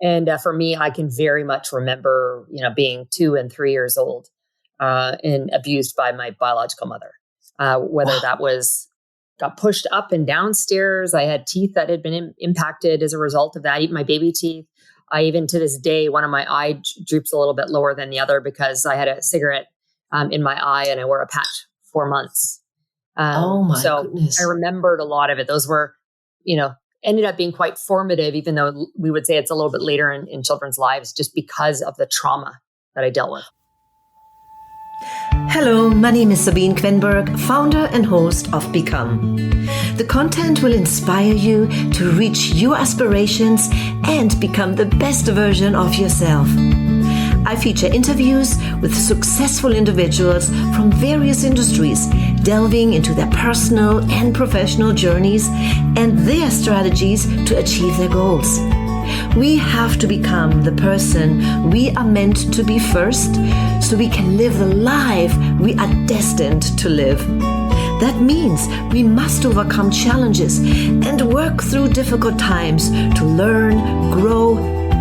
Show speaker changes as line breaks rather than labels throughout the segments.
And for me, I can very much remember, being 2 and 3 years old and abused by my biological mother. Whether that was got pushed up and downstairs. I had teeth that had been impacted as a result of that, even my baby teeth. Even to this day, one of my eye droops a little bit lower than the other because I had a cigarette in my eye and I wore a patch 4 months.
Oh my goodness.
I remembered a lot of it. Those were, ended up being quite formative, even though we would say it's a little bit later in children's lives, just because of the trauma that I dealt with.
Hello, my name is Sabine Kvenberg, founder and host of Become. The content will inspire you to reach your aspirations and become the best version of yourself. I feature interviews with successful individuals from various industries, delving into their personal and professional journeys and their strategies to achieve their goals. We have to become the person we are meant to be first, so we can live the life we are destined to live. That means we must overcome challenges and work through difficult times to learn, grow,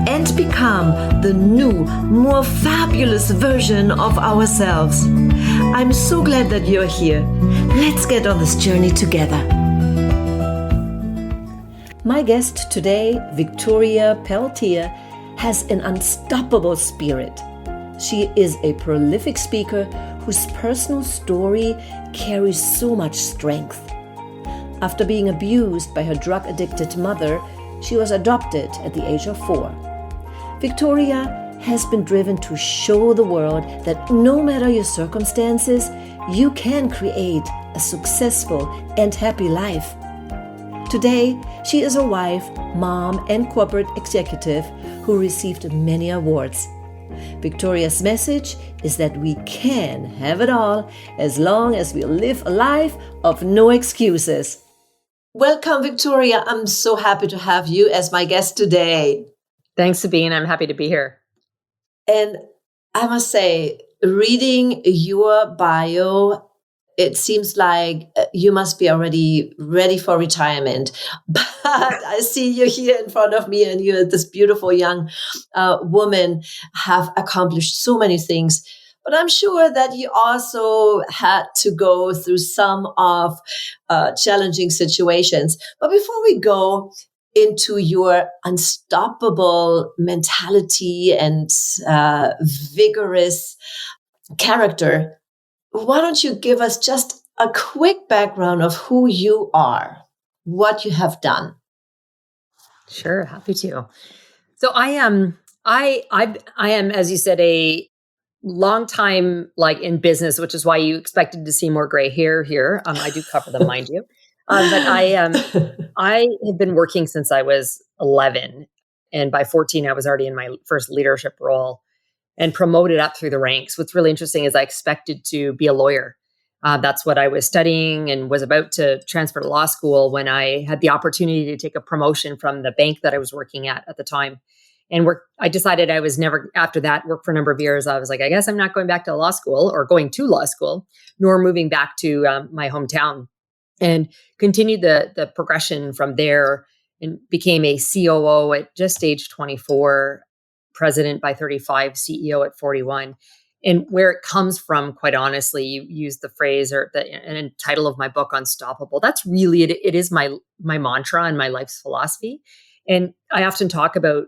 and become the new, more fabulous version of ourselves. I'm so glad that you're here. Let's get on this journey together. My guest today, Victoria Pelletier, has an unstoppable spirit. She is a prolific speaker whose personal story carries so much strength. After being abused by her drug-addicted mother, she was adopted at the age of 4. Victoria has been driven to show the world that no matter your circumstances, you can create a successful and happy life. Today, she is a wife, mom, and corporate executive who received many awards. Victoria's message is that we can have it all as long as we live a life of no excuses. Welcome, Victoria. I'm so happy to have you as my guest today.
Thanks, Sabine. I'm happy to be here.
And I must say, reading your bio, it seems like you must be already ready for retirement. But I see you here in front of me and you're this beautiful young woman, have accomplished so many things. But I'm sure that you also had to go through some of challenging situations. But before we go into your unstoppable mentality and vigorous character, why don't you give us just a quick background of who you are, what you have done?
Sure, happy to. So I am, as you said, a long time in business, which is why you expected to see more gray hair here. I do cover them, mind you. But I have been working since I was 11, and by 14, I was already in my first leadership role and promoted up through the ranks. What's really interesting is I expected to be a lawyer. That's what I was studying and was about to transfer to law school when I had the opportunity to take a promotion from the bank that I was working at the time. And I decided I was never, after that, work for a number of years. I was like, I guess I'm not going back to law school or going to law school, nor moving back to my hometown. And continued the progression from there and became a COO at just age 24, president by 35, CEO at 41. And where it comes from, quite honestly, you use the phrase or the title of my book, Unstoppable. That's really, it is my mantra and my life's philosophy. And I often talk about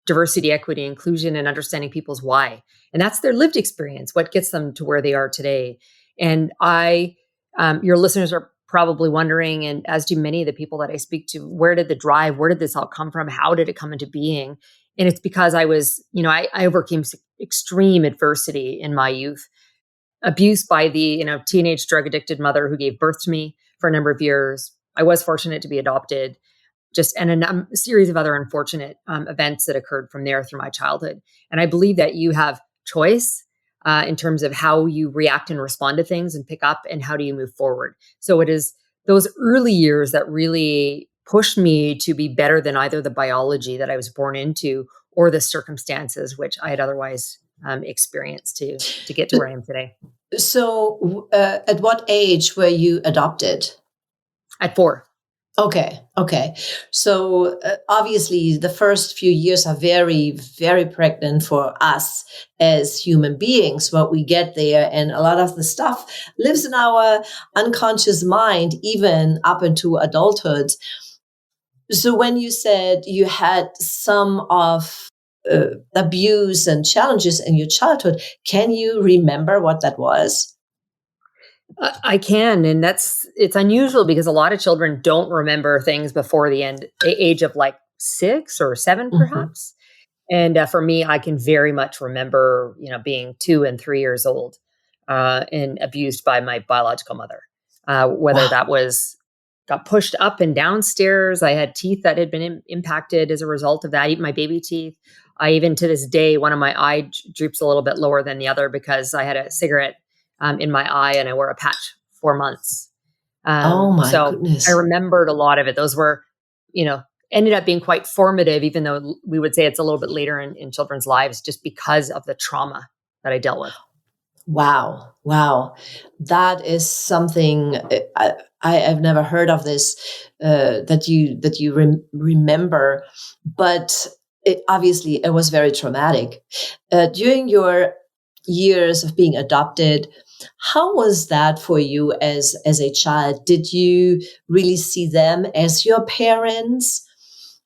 diversity, equity, inclusion, and understanding people's why. And that's their lived experience, what gets them to where they are today. And your listeners are probably wondering, and as do many of the people that I speak to, where did this all come from? How did it come into being? And it's because I was, I overcame extreme adversity in my youth, abused by the, teenage drug addicted mother who gave birth to me for a number of years. I was fortunate to be adopted, and a series of other unfortunate events that occurred from there through my childhood. And I believe that you have choice in terms of how you react and respond to things and pick up and how do you move forward. So it is those early years that really pushed me to be better than either the biology that I was born into or the circumstances which I had otherwise experienced to get to where I am today.
So at what age were you adopted?
At 4.
Okay. Okay. So obviously, the first few years are very, very pregnant for us as human beings. What we get there, and a lot of the stuff lives in our unconscious mind, even up into adulthood. So when you said you had some of abuse and challenges in your childhood, can you remember what that was?
I can, and it's unusual because a lot of children don't remember things before the age of like 6 or 7,
Hmm.
perhaps. And for me, I can very much remember, being 2 and 3 years old and abused by my biological mother. Whether
Wow.
that was got pushed up and downstairs, I had teeth that had been impacted as a result of that, even my baby teeth. I even to this day, one of my droops a little bit lower than the other because I had a cigarette in my eye and I wore a patch 4 months.
Oh my
So I
goodness.
remembered a lot of it. Those were, you know, ended up being quite formative, even though we would say it's a little bit later in children's lives, just because of the trauma that I dealt with.
Wow. Wow. That is something I've never heard of this that you remember, but obviously it was very traumatic. During your years of being adopted, how was that for you as a child? Did you really see them as your parents,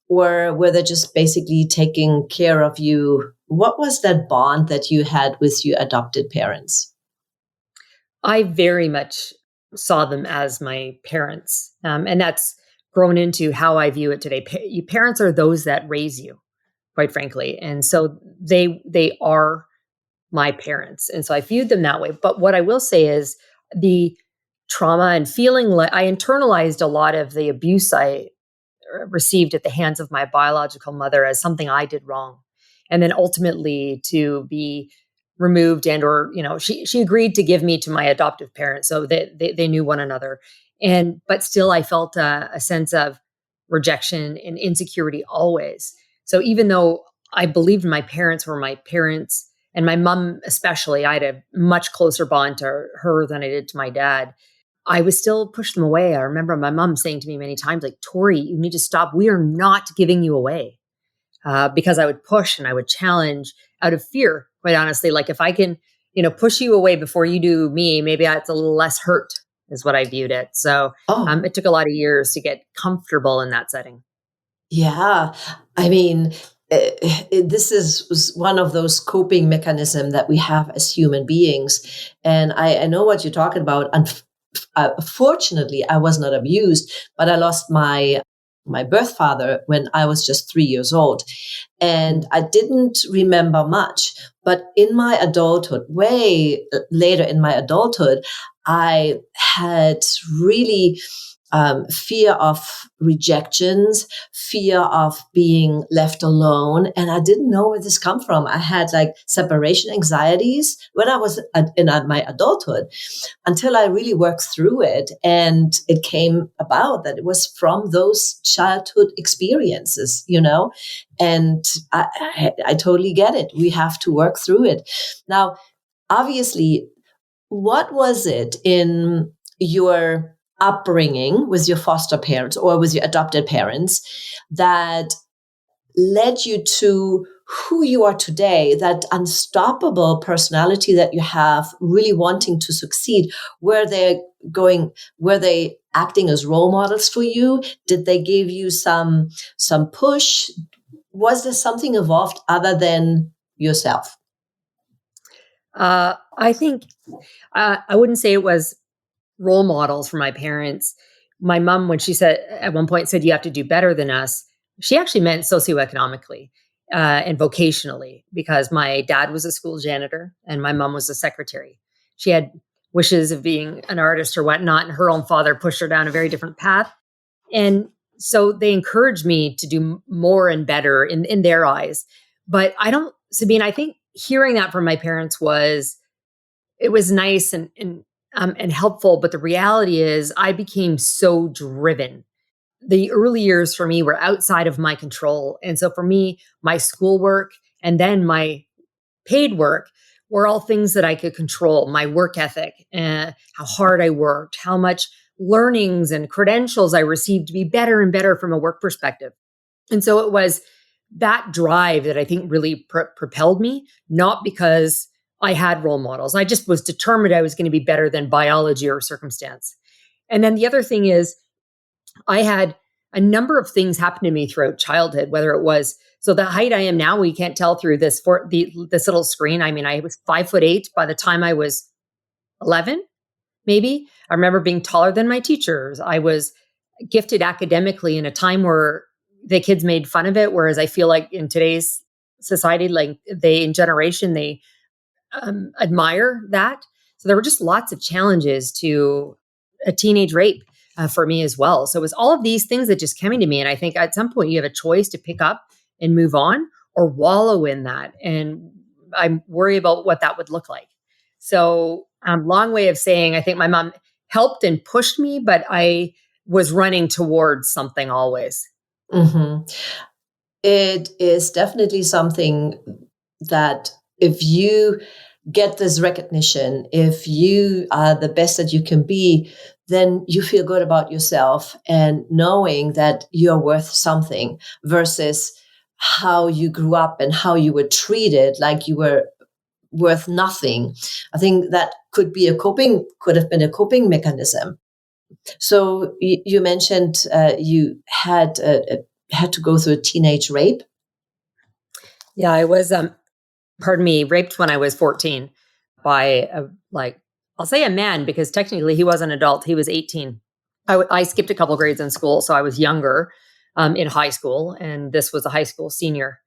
or were they just basically taking care of you? What was that bond that you had with your adopted parents?
I very much saw them as my parents. And that's grown into how I view it today. Parents are those that raise you, quite frankly. And so they are my parents. And so I viewed them that way. But what I will say is the trauma and feeling like I internalized a lot of the abuse I received at the hands of my biological mother as something I did wrong. And then ultimately to be removed and or she agreed to give me to my adoptive parents so that they knew one another. And but still I felt a sense of rejection and insecurity always. So even though I believed my parents were my parents, and my mom especially, I had a much closer bond to her than I did to my dad. I was still pushed them away. I remember my mom saying to me many times, like, Tori, you need to stop. We are not giving you away. Because I would push and I would challenge out of fear, quite honestly. Like, if I can, push you away before you do me, maybe it's a little less hurt, is what I viewed it. So
Oh,
it took a lot of years to get comfortable in that setting.
yeah. I mean, this is was one of those coping mechanism that we have as human beings. And I know what you're talking about. Fortunately, I was not abused, but I lost my birth father when I was just 3 years old. And
Mm.
I didn't remember much. But in my adulthood, way later in my adulthood, I had really fear of rejections, fear of being left alone. And I didn't know where this come from. I had like separation anxieties when I was in my adulthood until I really worked through it. And it came about that it was from those childhood experiences. And I totally get it. We have to work through it. Now, obviously, what was it in your upbringing with your foster parents or with your adopted parents that led you to who you are today, that unstoppable personality that you have, really wanting to succeed? Were they acting as role models for you? Did they give you some push? Was there something involved other than yourself?
I think I wouldn't say it was role models for my parents. My mom, when she said at one point said you have to do better than us, she actually meant socioeconomically and vocationally because my dad was a school janitor and my mom was a secretary. She had wishes of being an artist or whatnot, and her own father pushed her down a very different path. And so they encouraged me to do more and better in their eyes. But I don't, Sabine, I think hearing that from my parents it was nice and helpful. But the reality is, I became so driven. The early years for me were outside of my control, and so for me, my schoolwork and then my paid work were all things that I could control. My work ethic, how hard I worked, how much learnings and credentials I received to be better and better from a work perspective. And so it was that drive that I think really propelled me, not because I had role models. I just was determined I was going to be better than biology or circumstance. And then the other thing is, I had a number of things happen to me throughout childhood, whether it was, so the height I am now, we can't tell through this little screen. I mean, I was 5'8" by the time I was 11, maybe. I remember being taller than my teachers. I was gifted academically in a time where the kids made fun of it. Whereas I feel like in today's society, like they admire that. So there were just lots of challenges to a teenage rape for me as well. So it was all of these things that just came to me. And I think at some point you have a choice to pick up and move on or wallow in that. And I worry about what that would look like. So long way of saying, I think my mom helped and pushed me, but I was running towards something always.
Mm-hmm. It is definitely something that if you get this recognition, if you are the best that you can be, then you feel good about yourself and knowing that you're worth something versus how you grew up and how you were treated like you were worth nothing. I think that could have been a coping mechanism. So you mentioned you had to go through a teenage rape.
Yeah, I was, raped when I was 14 by I'll say a man because technically he was an adult. He was 18. I skipped a couple grades in school, so I was younger in high school. And this was a high school senior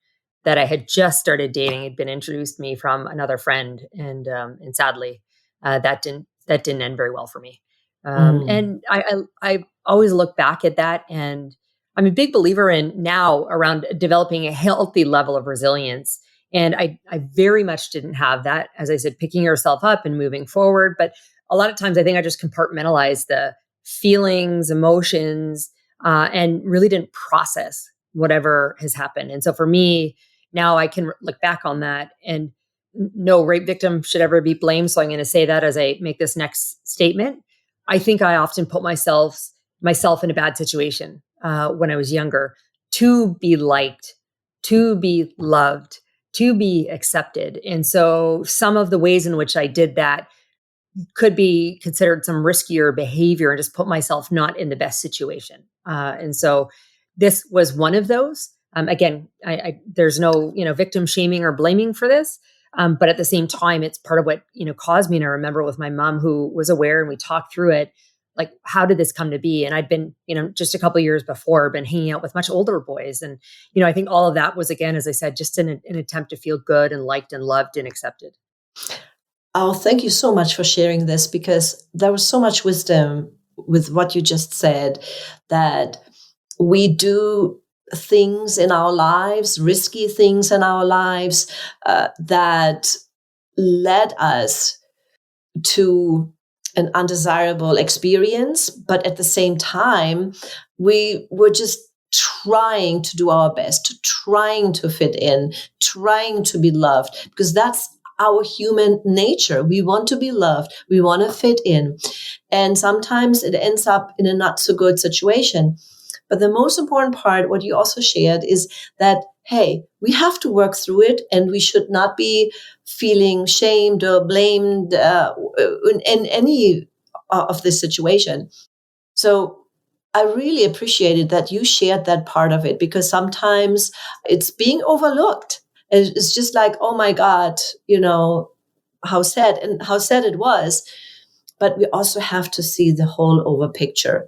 that I had just started dating. He'd been introduced to me from another friend. And sadly, that didn't end very well for me. And I always look back at that, and I'm a big believer in now around developing a healthy level of resilience. And I very much didn't have that, as I said, picking yourself up and moving forward. But a lot of times I think I just compartmentalized the feelings, emotions, and really didn't process whatever has happened. And so for me, now I can look back on that, and no rape victim should ever be blamed. So I'm going to say that as I make this next statement. I think I often put myself in a bad situation when I was younger to be liked, to be loved, to be accepted. And so some of the ways in which I did that could be considered some riskier behavior and just put myself not in the best situation. And so this was one of those. Again, there's no victim shaming or blaming for this. But at the same time, it's part of what caused me. And I remember with my mom, who was aware, and we talked through it. Like, how did this come to be? And I'd been, just a couple of years before, been hanging out with much older boys. And, I think all of that was, again, as I said, just an attempt to feel good and liked and loved and accepted.
Oh, thank you so much for sharing this, because there was so much wisdom with what you just said, that we do things in our lives, risky things in our lives, that led us to an undesirable experience. But at the same time, we were just trying to do our best, trying to fit in, trying to be loved, because that's our human nature. We want to be loved. We want to fit in. And sometimes it ends up in a not so good situation. But the most important part, what you also shared, is that, hey, we have to work through it, and we should not be feeling shamed or blamed in any of this situation. So I really appreciated that you shared that part of it, because sometimes it's being overlooked. It's just like, oh my God, how sad it was. But we also have to see the whole over picture.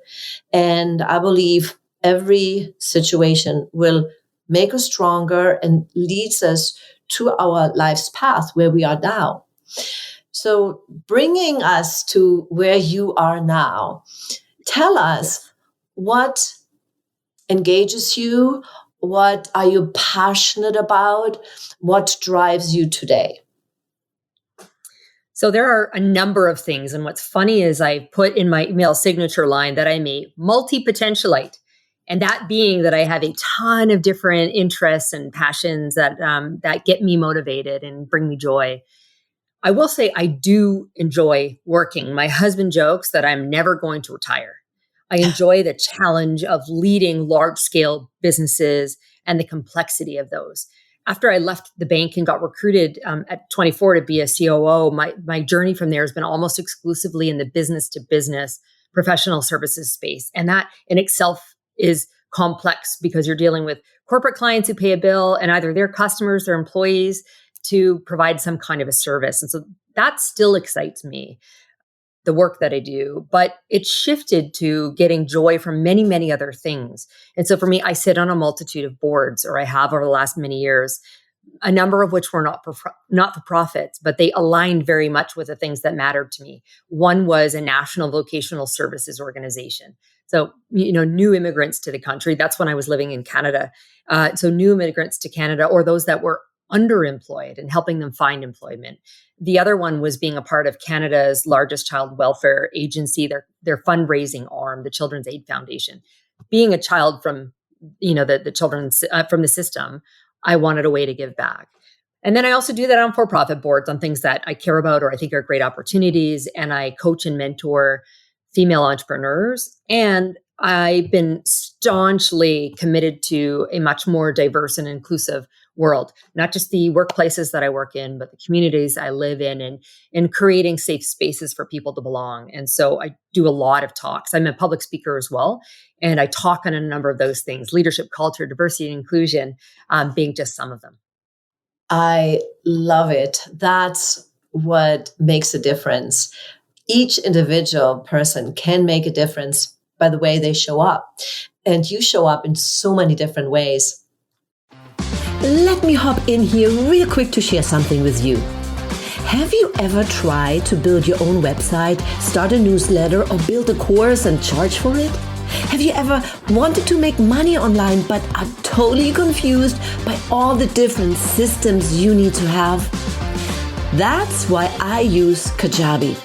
And I believe every situation will make us stronger and leads us to our life's path where we are now. So bringing us to where you are now, tell us what engages you, what are you passionate about, what drives you today?
So there are a number of things. And what's funny is I put in my email signature line that I'm a multi-potentialite. And that being that I have a ton of different interests and passions that get me motivated and bring me joy. I will say I do enjoy working. My husband jokes that I'm never going to retire. I enjoy the challenge of leading large scale businesses and the complexity of those. After I left the bank and got recruited at 24 to be a COO, my journey from there has been almost exclusively in the business to business professional services space. And that in itself is complex because you're dealing with corporate clients who pay a bill and either their customers or employees to provide some kind of a service. And so that still excites me, the work that I do, but it shifted to getting joy from many, many other things. And so for me, I sit on a multitude of boards, or I have over the last many years, a number of which were not for profits, but they aligned very much with the things that mattered to me. One was a national vocational services organization. So, new immigrants to the country. That's when I was living in Canada. So new immigrants to Canada, or those that were underemployed, and helping them find employment. The other one was being a part of Canada's largest child welfare agency, their fundraising arm, the Children's Aid Foundation. Being a child from, the children's from the system, I wanted a way to give back. And then I also do that on for-profit boards on things that I care about or I think are great opportunities. And I coach and mentor female entrepreneurs. And I've been staunchly committed to a much more diverse and inclusive world, not just the workplaces that I work in, but the communities I live in, and creating safe spaces for people to belong. And so I do a lot of talks. I'm a public speaker as well. And I talk on a number of those things, leadership, culture, diversity, and inclusion being just some of them.
I love it. That's what makes a difference. Each individual person can make a difference by the way they show up. And you show up in so many different ways.
Let me hop in here real quick to share something with you. Have you ever tried to build your own website, start a newsletter, or build a course and charge for it? Have you ever wanted to make money online but are totally confused by all the different systems you need to have? That's why I use Kajabi.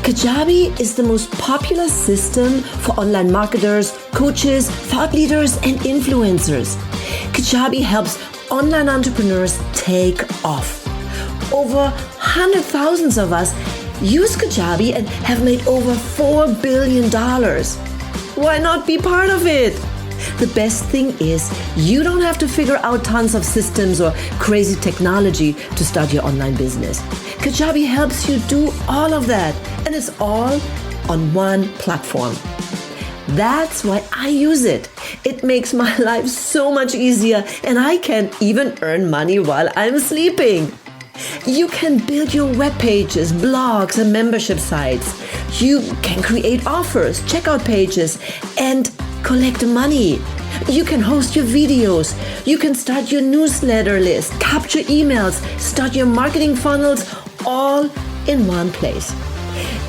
Kajabi is the most popular system for online marketers, coaches, thought leaders, and influencers. Kajabi helps online entrepreneurs take off. Over 100,000 of us use Kajabi and have made over $4 billion. Why not be part of it? The best thing is you don't have to figure out tons of systems or crazy technology to start your online business. Kajabi helps you do all of that, and it's all on one platform. That's why I use it. It makes my life so much easier, and I can even earn money while I'm sleeping. You can build your web pages, blogs, and membership sites. You can create offers, checkout pages, and collect money. You can host your videos. You can start your newsletter list, capture emails, start your marketing funnels, all in one place.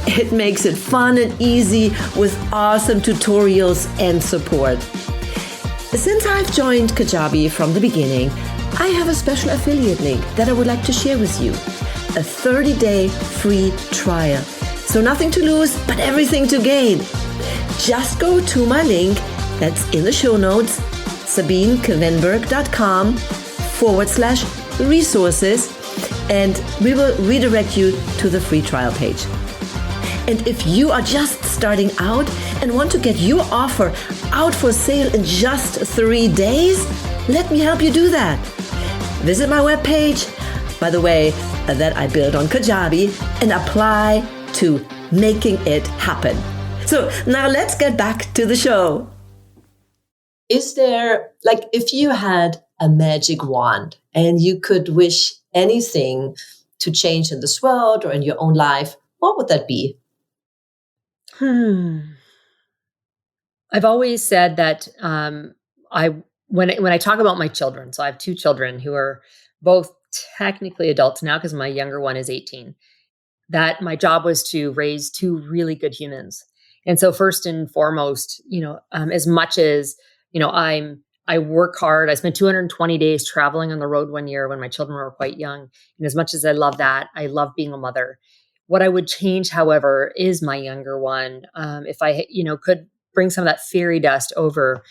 It makes it fun and easy with awesome tutorials and support. Since I've joined Kajabi from the beginning, I have a special affiliate link that I would like to share with you. A 30-day free trial. So nothing to lose, but everything to gain. Just go to my link that's in the show notes, sabinekvenberg.com/resources, and we will redirect you to the free trial page. And if you are just starting out and want to get your offer out for sale in just 3 days, let me help you do that. Visit my webpage, by the way, that I built on Kajabi, and apply to making it happen. So now let's get back to the show.
Is there, if you had a magic wand and you could wish anything to change in this world or in your own life, what would that be?
I've always said that when I talk about my children, so I have 2 children who are both technically adults now because my younger one is 18, that my job was to raise 2 really good humans. And so first and foremost, as much as, I work hard. I spent 220 days traveling on the road one year when my children were quite young. And as much as I love that, I love being a mother. What I would change, however, is my younger one. If I, could bring some of that fairy dust over,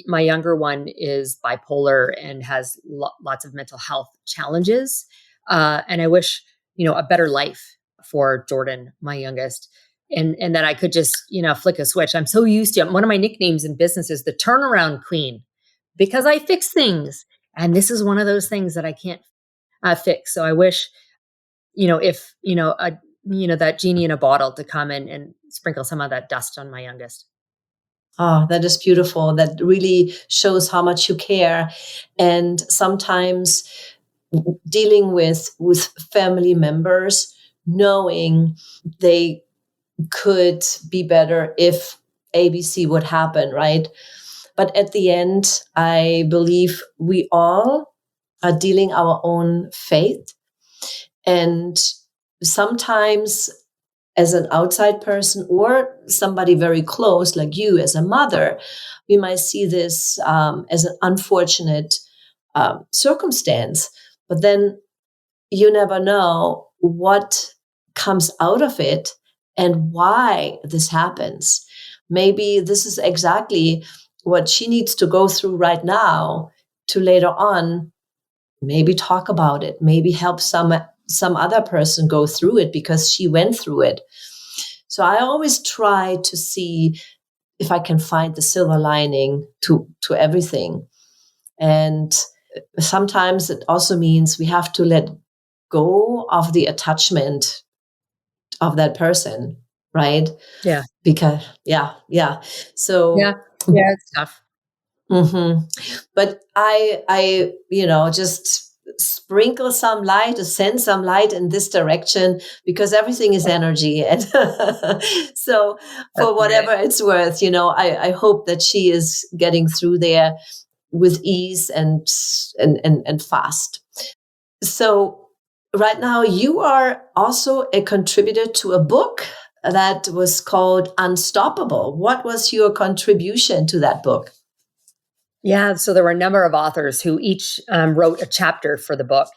my younger one is bipolar and has lots of mental health challenges. And I wish, a better life for Jordan, my youngest. And that I could just, flick a switch. I'm so used to it. One of my nicknames in business is the turnaround queen because I fix things. And this is one of those things that I can't fix. So I wish, if, that genie in a bottle to come and sprinkle some of that dust on my youngest.
Oh, that is beautiful. That really shows how much you care. And sometimes dealing with family members, knowing they could be better if ABC would happen, right? But at the end, I believe we all are dealing our own fate. And sometimes as an outside person or somebody very close like you as a mother, we might see this as an unfortunate circumstance. But then you never know what comes out of it and why this happens. Maybe this is exactly what she needs to go through right now to later on maybe talk about it, maybe help some other person go through it because she went through it. So I always try to see if I can find the silver lining to everything. And sometimes it also means we have to let go of the attachment of that person, right?
Yeah.
Because yeah. So
Yeah. Yeah. It's tough.
mhm. But I just sprinkle some light, or send some light in this direction because everything is energy. And so
That's
for
right.
whatever it's worth, I hope that she is getting through there with ease and fast. So right now you are also a contributor to a book that was called Unstoppable. What was your contribution to that book?
Yeah. So there were a number of authors who each wrote a chapter for the book.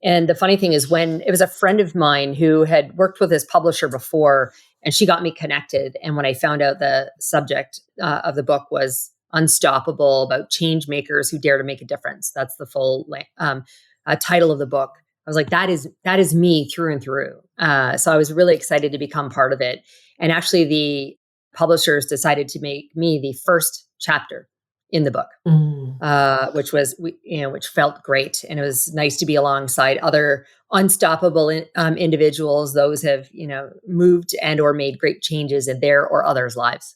And the funny thing is, when it was a friend of mine who had worked with his publisher before, and she got me connected. And when I found out the subject of the book was Unstoppable, about change makers who dare to make a difference, that's the full title of the book. I was like, that is me through and through. So I was really excited to become part of it. And actually, the publishers decided to make me the first chapter in the book,
Mm.
which felt great, and it was nice to be alongside other unstoppable individuals. Those have moved and or made great changes in their or others' lives.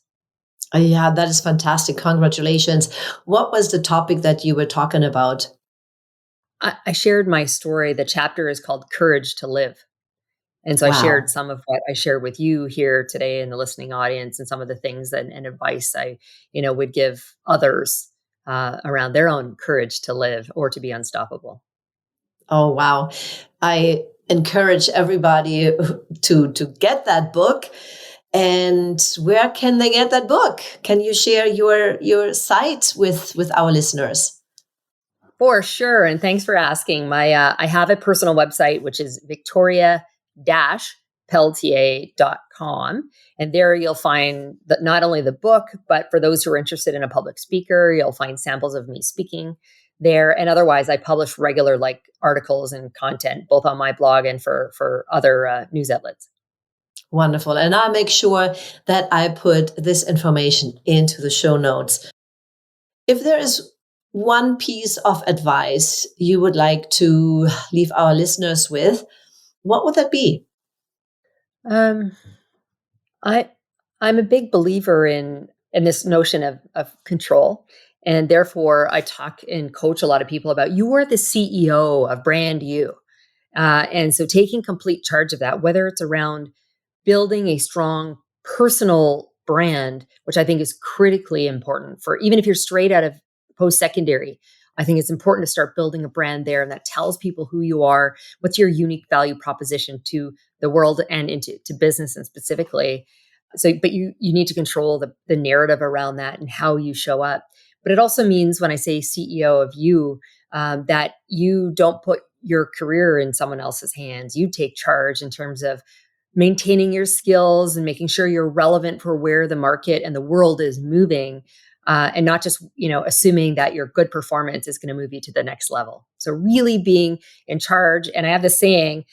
Yeah, that is fantastic. Congratulations. What was the topic that you were talking about?
I shared my story. The chapter is called "Courage to Live." And so I shared
Wow.
some of what I shared with you here today in the listening audience, and some of the things and advice I, would give others around their own courage to live or to be unstoppable.
Oh, wow. I encourage everybody to get that book. And where can they get that book? Can you share your site with our listeners?
For sure. And thanks for asking. I have a personal website, which is Victoria-Pelletier.com. And there you'll find that not only the book, but for those who are interested in a public speaker, you'll find samples of me speaking there. And otherwise, I publish regular articles and content, both on my blog and for other news outlets.
Wonderful. And I'll make sure that I put this information into the show notes. If there is one piece of advice you would like to leave our listeners with, what would that be?
Um, I I'm a big believer in this notion of control. And therefore I talk and coach a lot of people about you are the CEO of brand you. And so taking complete charge of that, whether it's around building a strong personal brand, which I think is critically important for even if you're straight out of post secondary. I think it's important to start building a brand there, and that tells people who you are, what's your unique value proposition to the world and into to business and specifically. So, but you need to control the narrative around that and how you show up. But it also means when I say CEO of you, that you don't put your career in someone else's hands. You take charge in terms of maintaining your skills and making sure you're relevant for where the market and the world is moving. and not just, assuming that your good performance is going to move you to the next level. So really being in charge. And I have this saying,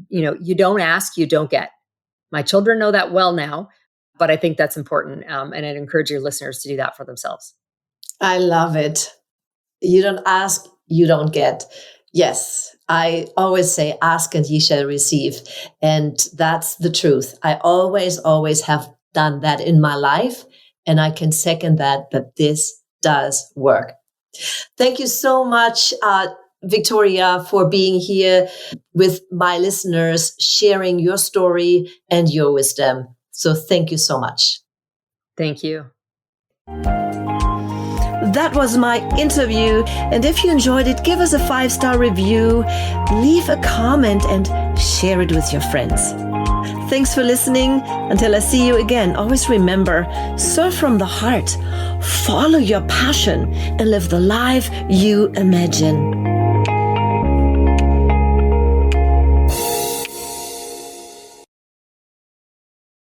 you don't ask, you don't get. My children know that well now, but I think that's important. And I'd encourage your listeners to do that for themselves.
I love it. You don't ask, you don't get. Yes, I always say, ask and ye shall receive. And that's the truth. I always have done that in my life. And I can second that this does work. Thank you so much, Victoria, for being here with my listeners, sharing your story and your wisdom. So thank you so much.
Thank you.
That was my interview. And if you enjoyed it, give us a 5-star review, leave a comment, and share it with your friends. Thanks for listening. Until I see you again, always remember, serve from the heart, follow your passion, and live the life you imagine.